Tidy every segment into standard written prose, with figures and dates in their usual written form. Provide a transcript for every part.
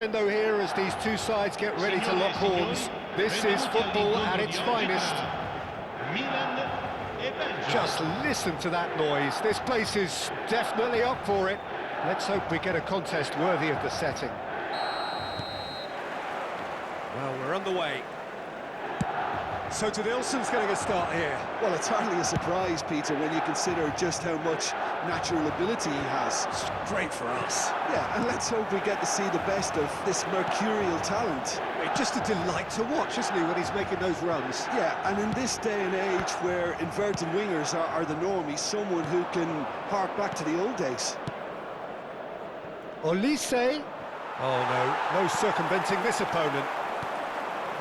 Though here as these two sides get ready to lock horns, this is football at its finest. Just listen to that noise. This place is definitely up for it. Let's hope we get a contest worthy of the setting. Well, we're underway. So Nilsson's getting a start here. Well, it's hardly a surprise, Peter, when you consider just how much natural ability he has. It's great for us. Yeah, and let's hope we get to see the best of this mercurial talent. It's just a delight to watch, isn't he, when he's making those runs? Yeah, and in this day and age where inverted wingers are the norm, he's someone who can hark back to the old days. Olise. Oh, no circumventing this opponent.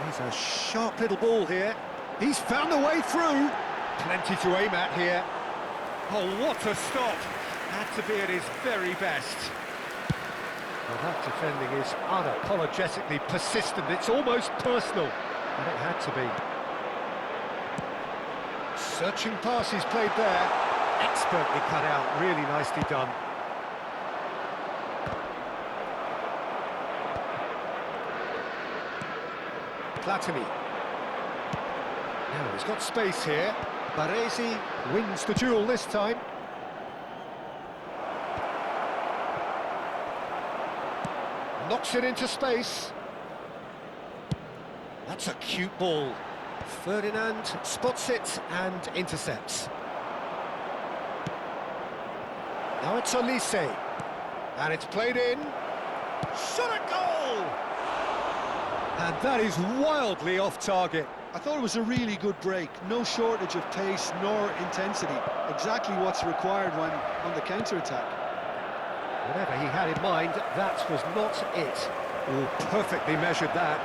He's a sharp little ball here. He's found a way through. Plenty to aim at here. Oh, what a stop. Had to be at his very best. Well, that defending is unapologetically persistent. It's almost personal. And it had to be. Searching pass he's played there. Expertly cut out. Really nicely done. Platini. Now he's got space here. Baresi wins the duel this time. Knocks it into space. That's a cute ball. Ferdinand spots it and intercepts. Now it's Olise. And it's played in. Shot a goal! And that is wildly off target. I thought it was a really good break. No shortage of pace nor intensity. Exactly what's required when on the counter-attack. Whatever he had in mind, that was not it. Oh, perfectly measured that.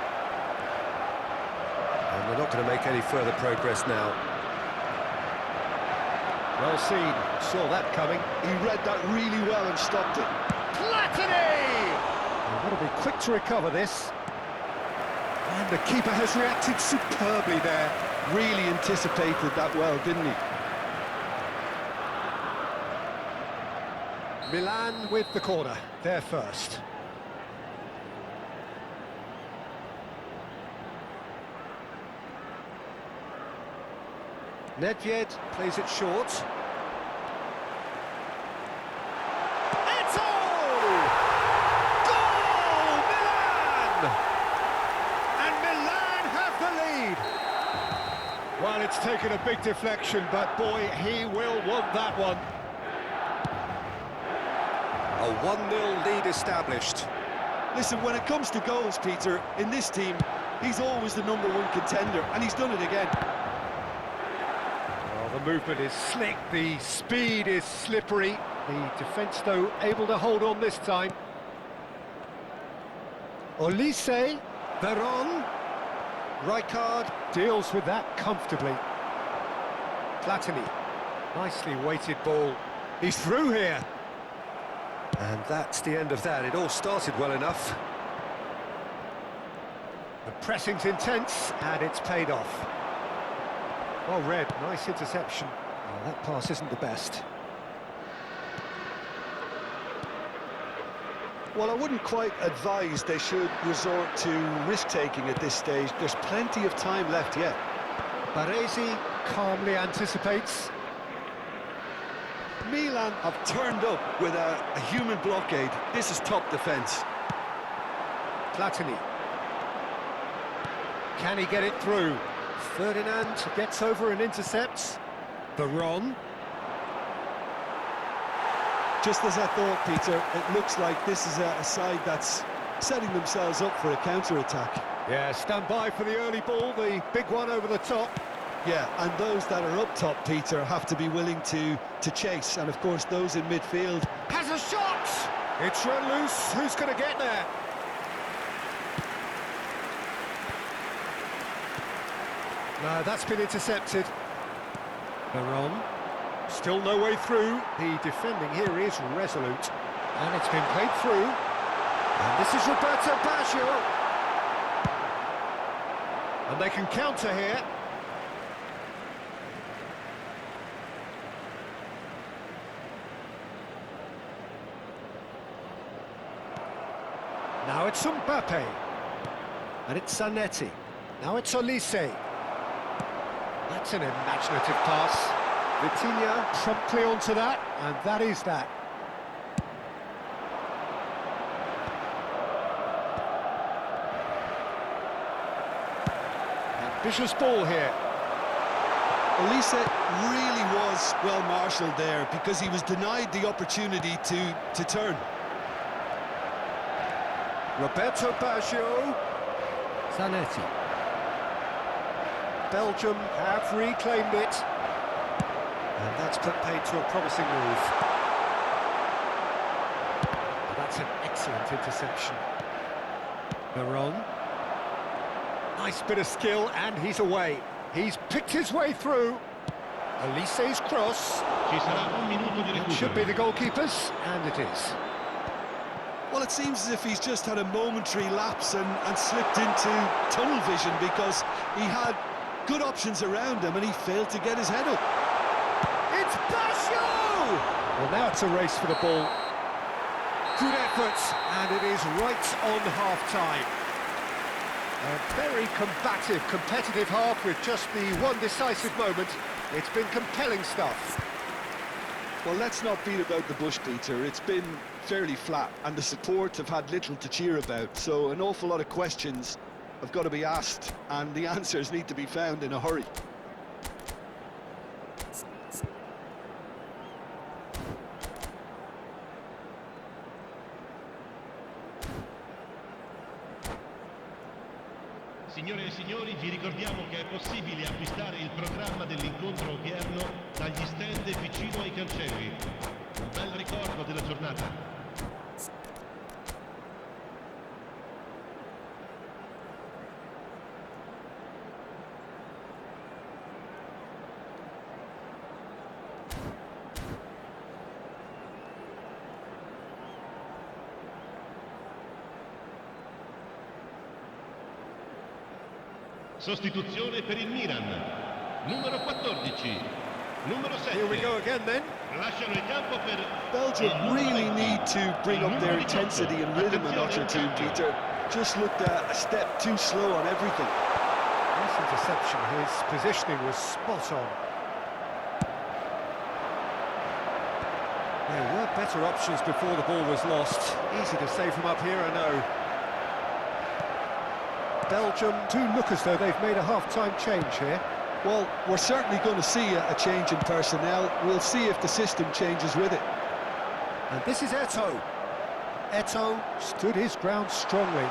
And they're not going to make any further progress now. Well seen. Saw that coming. He read that really well and stopped it. Platini! They've got to be quick to recover this. And the keeper has reacted superbly there. Really anticipated that well, didn't he? Milan with the corner, they're first. Nedved plays it short. Well, it's taken a big deflection, but boy, he will want that one. A 1-0 lead established. Listen, when it comes to goals, Peter, in this team, he's always the #1 contender, and he's done it again. Well, the movement is slick, the speed is slippery. The defence, though, able to hold on this time. Olise, Veron. Rijkaard deals with that comfortably. Platini, nicely weighted ball. He's through here. And that's the end of that. It all started well enough. The pressing's intense, and it's paid off. Well read, nice interception. Well, that pass isn't the best. Well, I wouldn't quite advise they should resort to risk-taking at this stage. There's plenty of time left yet. Baresi calmly anticipates. Milan have turned up with a human blockade. This is top defence. Platini. Can he get it through? Ferdinand gets over and intercepts. Veron. Just as I thought, Peter, it looks like this is a side that's setting themselves up for a counter-attack. Yeah, stand by for the early ball, the big one over the top. Yeah, and those that are up top, Peter, have to be willing to chase. And, of course, those in midfield. Has a shot! It's run loose. Who's going to get there? No, that's been intercepted. Veron. Still no way through. The defending here is resolute. And it's been played through. And this is Roberto Baggio. And they can counter here. Now it's Mbappe. And it's Zanetti. Now it's Olise. That's an imaginative pass. Vitinha promptly onto that, and that is that. Ambitious ball here. Olise really was well marshalled there because he was denied the opportunity to turn. Roberto Baggio. Zanetti. Belgium have reclaimed it. And that's put paid to a promising move. And that's an excellent interception. Veron. Nice bit of skill, and he's away. He's picked his way through. Olise's cross. Ci sarà un minuto di That recupero. should be the goalkeepers, and it is. Well, it seems as if he's just had a momentary lapse and slipped into tunnel vision because he had good options around him and he failed to get his head up. It's Baggio! Well, now it's a race for the ball. Good effort, and it is right on half-time. A very combative, competitive half with just the one decisive moment. It's been compelling stuff. Well, let's not beat about the bush, Peter. It's been fairly flat and the support have had little to cheer about, so an awful lot of questions have got to be asked and the answers need to be found in a hurry. Signore e signori, vi ricordiamo che è possibile acquistare il programma dell'incontro odierno dagli stand vicino ai cancelli. Un bel ricordo della giornata. Sostituzione per il Milan. Numero 14. Numero 7. Here we go again then. Lasciano il campo per Belgium really need to bring up their intensity and rhythm a notch or two, Peter. Just looked a step too slow on everything. Nice interception, his positioning was spot on. There were better options before the ball was lost. Easy to save from up here, I know. Belgium do look as though they've made a half-time change here. Well, we're certainly going to see a change in personnel. We'll see if the system changes with it. And this is Eto'o. Eto'o stood his ground strongly.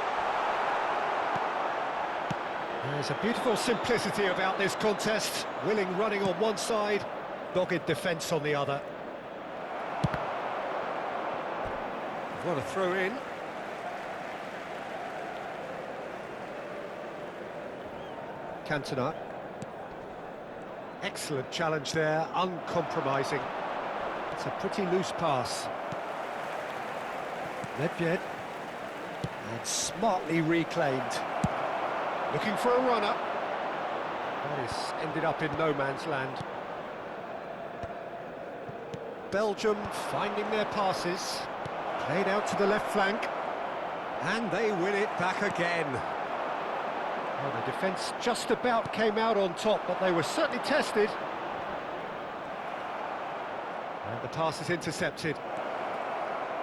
There's a beautiful simplicity about this contest. Willing running on one side, dogged defence on the other. What a throw in. Cantona. Excellent challenge there, uncompromising. It's a pretty loose pass. Nedved. And smartly reclaimed. Looking for a runner. That is ended up in no man's land. Belgium finding their passes. Played out to the left flank. And they win it back again. Well, the defence just about came out on top, but they were certainly tested. And the pass is intercepted.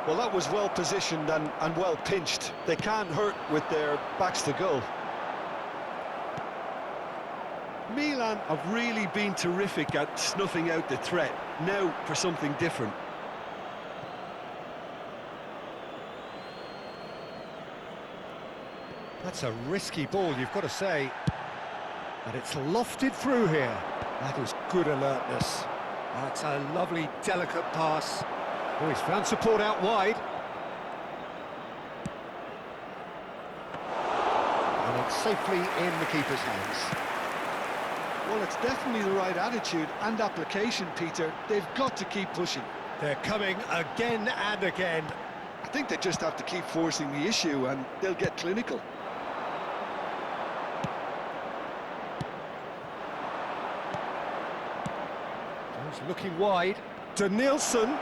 Well, that was well positioned and well pinched. They can't hurt with their backs to goal. Milan have really been terrific at snuffing out the threat. Now for something different. That's a risky ball, you've got to say. And it's lofted through here. That is good alertness. That's a lovely, delicate pass. Oh, he's found support out wide. And it's safely in the keeper's hands. Well, it's definitely the right attitude and application, Peter. They've got to keep pushing. They're coming again and again. I think they just have to keep forcing the issue and they'll get clinical. He's looking wide. Denilson.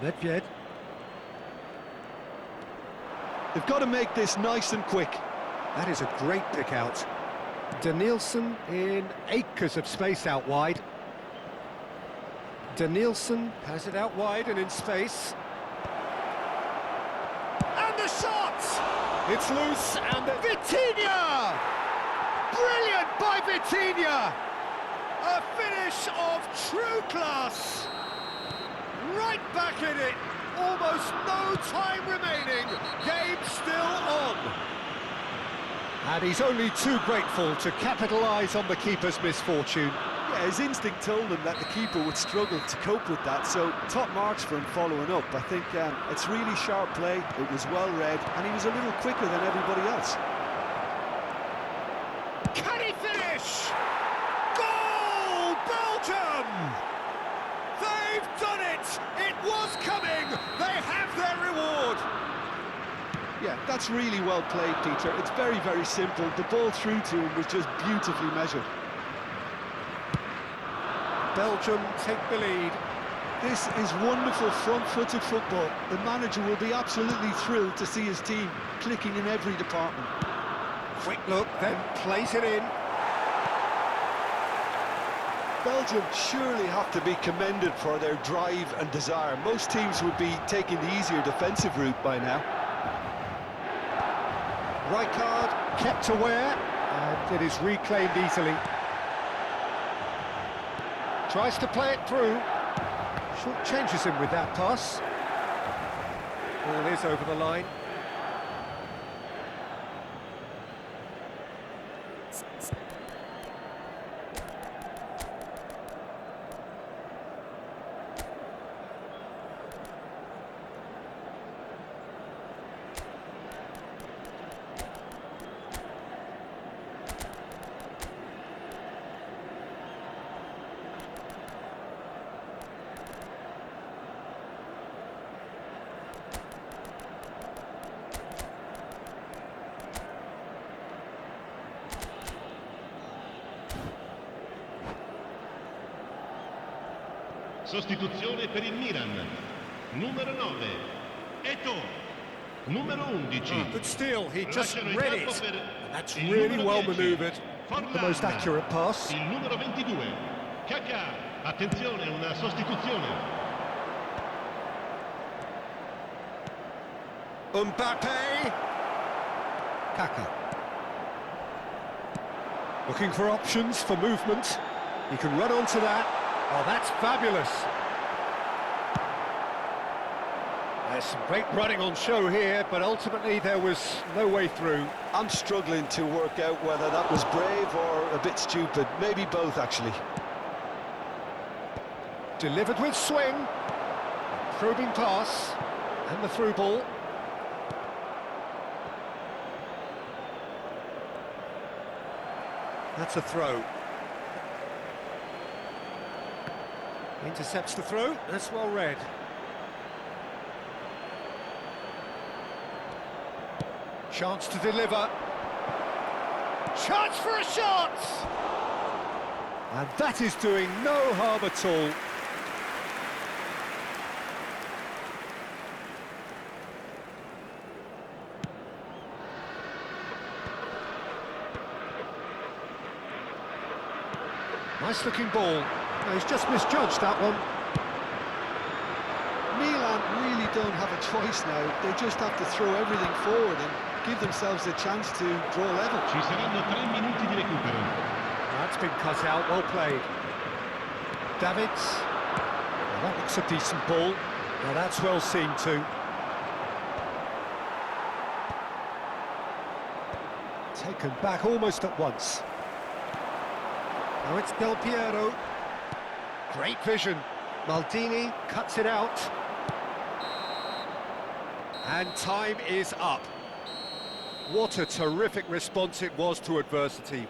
Nedved. They've got to make this nice and quick. That is a great pick out. Danielson in acres of space out wide. Danielson has it out wide and in space. And the shot! It's loose and Vitinha! Brilliant by Vitinha! A finish of true class! Right back in it! Almost no time remaining. Game still on. And he's only too grateful to capitalise on the keeper's misfortune. Yeah, his instinct told him that the keeper would struggle to cope with that, so top marks for him following up. I think it's really sharp play, it was well read, and he was a little quicker than everybody else. Can he finish? Goal! Belgium! They've done it! It was coming! They have their reward! Yeah, that's really well played, Peter. It's very, very simple. The ball through to him was just beautifully measured. Belgium take the lead. This is wonderful front-footed football. The manager will be absolutely thrilled to see his team clicking in every department. Quick look, then plays it in. Belgium surely have to be commended for their drive and desire. Most teams would be taking the easier defensive route by now. Rijkaard kept aware, and it is reclaimed easily. Tries to play it through. Short changes him with that pass. Ball is over the line. Sostituzione per il Milan. Numero 9, Eto'o. Numero 11. But still, he just Lasciano il read campo it. per And that's il really numero well 10, manoeuvred. The most Forlan. accurate pass. Il numero 22, Kaká. Attenzione, una sostituzione. Mbappe. Kaká. Looking for options for movement. He can run onto that. Oh, that's fabulous. There's some great running on show here, but ultimately there was no way through. I'm struggling to work out whether that was brave or a bit stupid. Maybe both, actually. Delivered with swing. Probing pass. And the through ball. That's a throw. Intercepts the throw. That's well read. Chance to deliver. Chance for a shot! And that is doing no harm at all. Nice looking ball. No, he's just misjudged that one. Milan really don't have a choice now. They just have to throw everything forward and give themselves a chance to draw level. Ci saranno 3 minuti di recupero. That's been cut out, well played. Davids. Well, that looks a decent ball. Now that's well seen too. Taken back almost at once. Now it's Del Piero. Great vision. Maldini cuts it out. And time is up. What a terrific response it was to adversity.